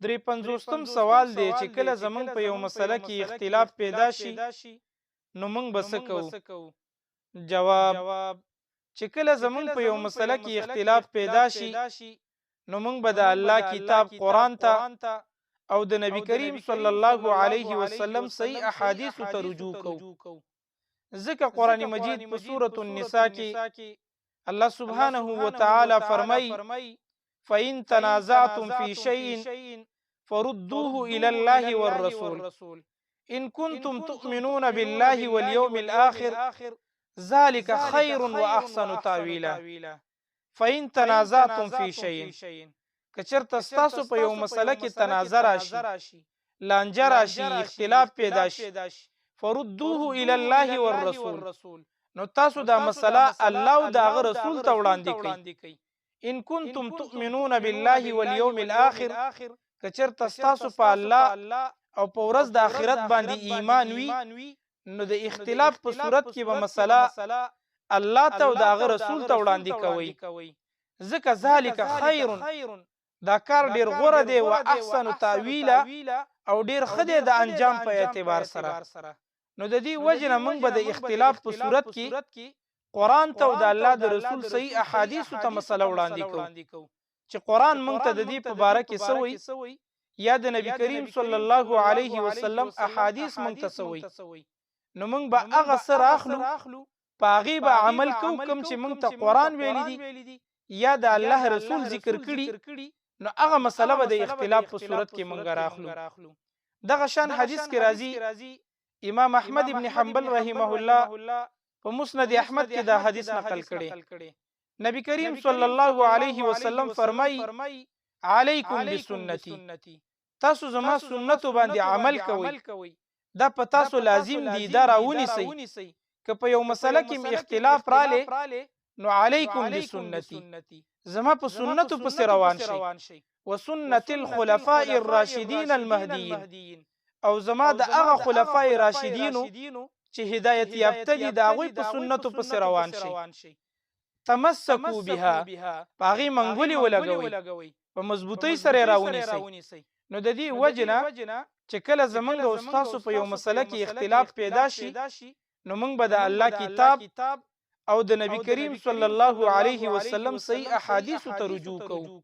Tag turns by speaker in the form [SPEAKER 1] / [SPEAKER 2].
[SPEAKER 1] درې پنځوستم سوال دی چې کله زمونږ په یو مسله کې اختلاف پیدا شي نو موږ به څه کوو؟ جواب: چې کله زمونږ په یو مسله کې اختلاف پیدا شي نو موږ به د الله کتاب قرآن ته او د نبی کریم صلی الله علیه وسلم صحیح احادیثو ته رجوع کوو. ځکه قرآن مجید په سورة النساء کې الله سبحانه وتعالی فرمای: فَإِن تَنَازَعْتُمْ فِي شَيْءٍ فَرُدُّوهُ إِلَى اللَّهِ وَالرَّسُولِ إِن كُنتُمْ تُؤْمِنُونَ بِاللَّهِ وَالْيَوْمِ الْآخِرِ ذَلِكَ خَيْرٌ وَأَحْسَنُ تَأْوِيلًا. فَإِن تَنَازَعْتُمْ فِي شَيْءٍ که چېرته ستاسو په یو مسله کې تنازع راشي، لانجه راشي، اختلاف پیدا شي، فَرُدُّوهُ إِلَى اللَّهِ وَالرَّسُولِ نو تاسو دا مسله الله او د هغه رسول ته وړاندې کړئ. ان کنتم تؤمنون بالله واليوم الاخر که چېرته ستاسو په الله او په ورځ د آخرت باندې ایمان وي نو د اختلاف په صورت کې به مسله الله ته او د هغه رسول ته وړاندې کوئ. ځکه ذالک خیر، دا کار ډیر غوره دی، و احسن تاویلا او ډیر ښه دی د انجام په اعتبار سره. نو د دې وجه نه موږ به د اختلاف په صورت کې قرآن ته او د الله د رسول صحیح احادیثو ته مسله وړاندې کوو چې قرآن موږ ته د دې په باره کې څه وایي یا د نبی کریم صلی الله علیه وسلم احادیث موږ ته څه وایي. نو موږ به هغه څه راخلو، په هغې به عمل کوو کوم چې موږ ته قرآن ویلی دي یا د الله رسول ذکر کړي، نو هغه مسله به د اختلاف په صورت کې موږ راخلو. دغه شان حدیث کې راځي، امام احمد ابن حنبل رحمه الله په مسند احمد کې دا حدیث نقل کړي. نبی کریم صلی الله علیه وسلم فرمای: علیکم بسنتی، تاسو زما سنتو باندې عمل کوئ، دا په تاسو لازم دی، دا راونیسئ. که په یو مسله کې اختلاف رالی نو علیکم بسنتی، زما په سنتو پسې روان شئ، وسنت الخلفاء الراشدین المهدیین، او زما د هغه خلفای راشدینو چې هدایت یافته دي د هغوی په سنتو پسې روان شي. تمسکو بها، په هغې منګولې ولګوئ، په مضبوطۍ سره یې راونیسئ. نو د دې وجې نه چې کله زموږ او ستاسو په یو مسله کې اختلاف پیدا شي نو موږ به د الله کتاب او د نبی کریم صلی الله علیه وسلم صحیح احادیثو ته رجوع کوو.